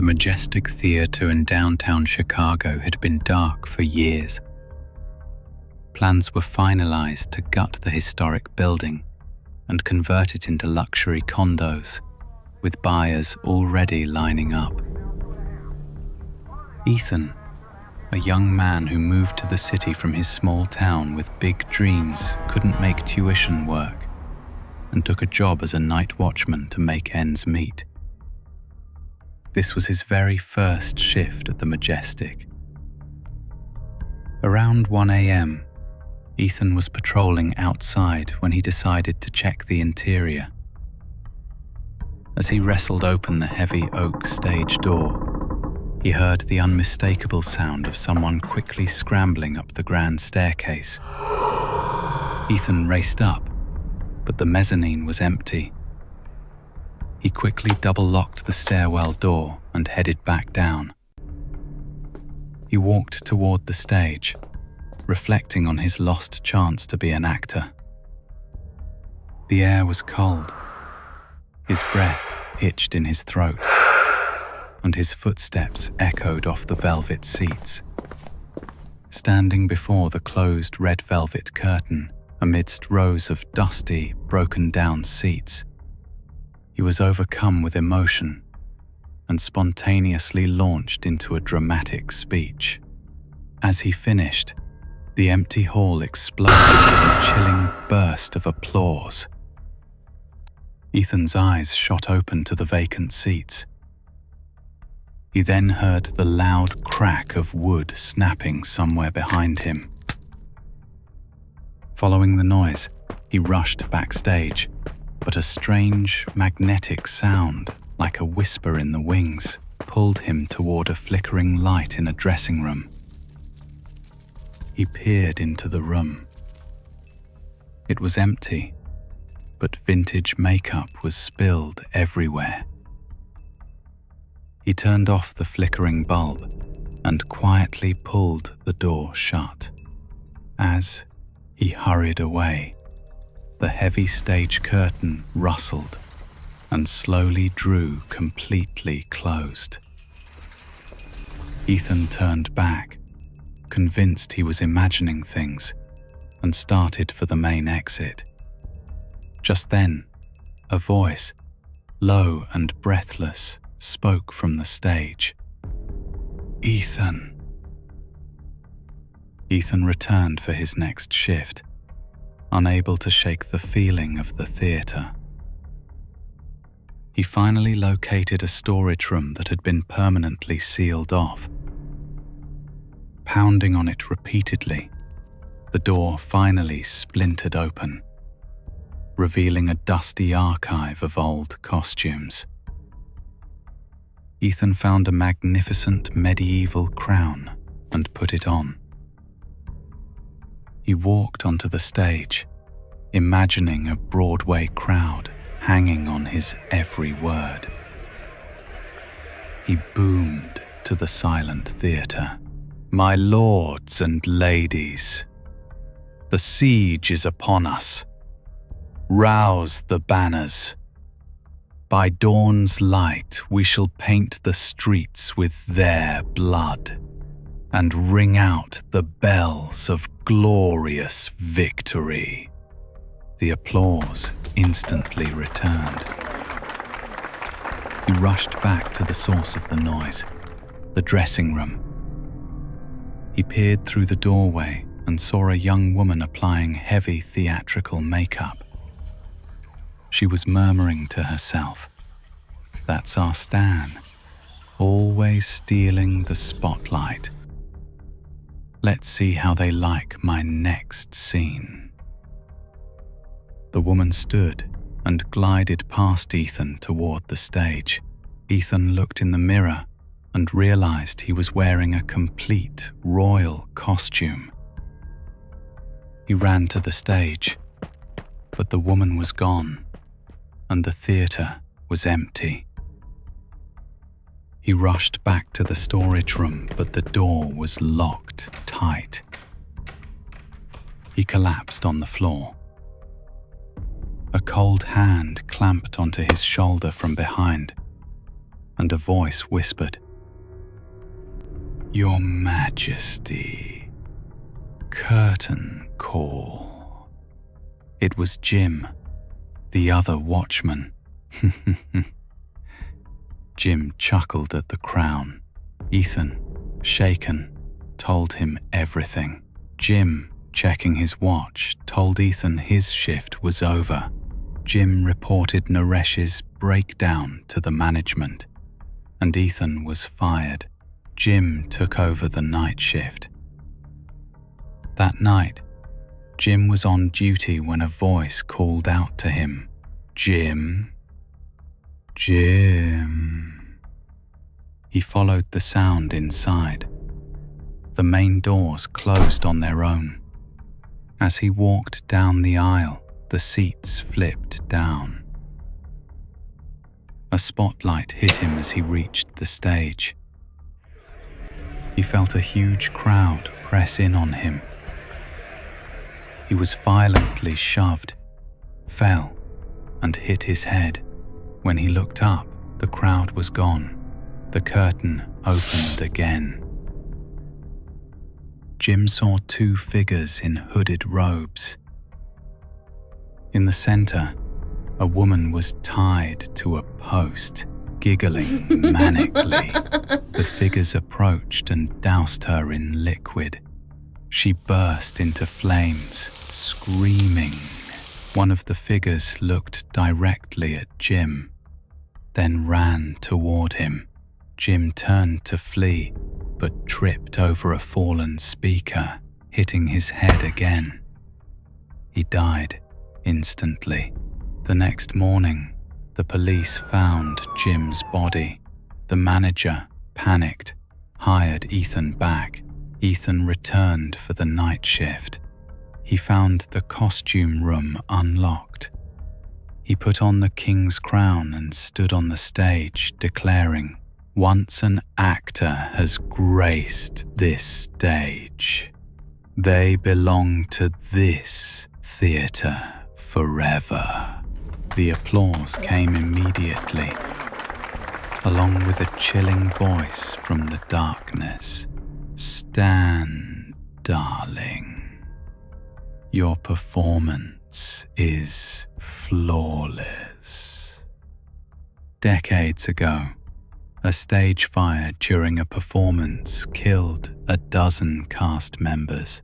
Majestic Theater in downtown Chicago had been dark for years. Plans were finalized to gut the historic building and convert it into luxury condos, with buyers already lining up. Ethan, a young man who moved to the city from his small town with big dreams, couldn't make tuition work and took a job as a night watchman to make ends meet. This was his very first shift at the Majestic. Around 1 a.m., Ethan was patrolling outside when he decided to check the interior. As he wrestled open the heavy oak stage door, he heard the unmistakable sound of someone quickly scrambling up the grand staircase. Ethan raced up, but the mezzanine was empty. He quickly double-locked the stairwell door and headed back down. He walked toward the stage, reflecting on his lost chance to be an actor. The air was cold. His breath hitched in his throat, and his footsteps echoed off the velvet seats. Standing before the closed red velvet curtain, amidst rows of dusty, broken-down seats, he was overcome with emotion and spontaneously launched into a dramatic speech. As he finished, the empty hall exploded with a chilling burst of applause. Ethan's eyes shot open to the vacant seats. He then heard the loud crack of wood snapping somewhere behind him. Following the noise, he rushed backstage, but a strange, magnetic sound, like a whisper in the wings, pulled him toward a flickering light in a dressing room. He peered into the room. It was empty, but vintage makeup was spilled everywhere. He turned off the flickering bulb and quietly pulled the door shut. As he hurried away, the heavy stage curtain rustled and slowly drew completely closed. Ethan turned back, convinced he was imagining things, and started for the main exit. Just then, a voice, low and breathless, spoke from the stage. "Ethan." Ethan returned for his next shift, unable to shake the feeling of the theater. He finally located a storage room that had been permanently sealed off. Pounding on it repeatedly, the door finally splintered open, revealing a dusty archive of old costumes. Ethan found a magnificent medieval crown and put it on. He walked onto the stage, imagining a Broadway crowd hanging on his every word. He boomed to the silent theater. "My lords and ladies, the siege is upon us. Rouse the banners. By dawn's light we shall paint the streets with their blood and ring out the bells of glorious victory." The applause instantly returned. He rushed back to the source of the noise, the dressing room. He peered through the doorway and saw a young woman applying heavy theatrical makeup. She was murmuring to herself, "That's our Stan, always stealing the spotlight. Let's see how they like my next scene." The woman stood and glided past Ethan toward the stage. Ethan looked in the mirror and realized he was wearing a complete royal costume. He ran to the stage, but the woman was gone, and the theater was empty. He rushed back to the storage room, but the door was locked tight. He collapsed on the floor. A cold hand clamped onto his shoulder from behind. and a voice whispered, "Your Majesty, curtain call." It was Jim, the other watchman. Jim chuckled at the crown. Ethan, shaken, told him everything. Jim, checking his watch, told Ethan his shift was over. Jim reported Naresh's breakdown to the management, and Ethan was fired. Jim took over the night shift. That night, Jim was on duty when a voice called out to him, "Jim, Jim." He followed the sound inside. The main doors closed on their own. As he walked down the aisle, the seats flipped down. A spotlight hit him as he reached the stage. He felt a huge crowd press in on him. He was violently shoved, fell, and hit his head. When he looked up, the crowd was gone. The curtain opened again. Jim saw two figures in hooded robes. In the center, a woman was tied to a post, giggling manically. The figures approached and doused her in liquid. She burst into flames, screaming. One of the figures looked directly at Jim, then ran toward him. Jim turned to flee, but tripped over a fallen speaker, hitting his head again. He died instantly. The next morning, the police found Jim's body. The manager, panicked, hired Ethan back. Ethan returned for the night shift. He found the costume room unlocked. He put on the king's crown and stood on the stage, declaring, "Once an actor has graced this stage, they belong to this theater forever." The applause came immediately, along with a chilling voice from the darkness. "Stan, darling, your performance is flawless." Decades ago, a stage fire during a performance killed a dozen cast members.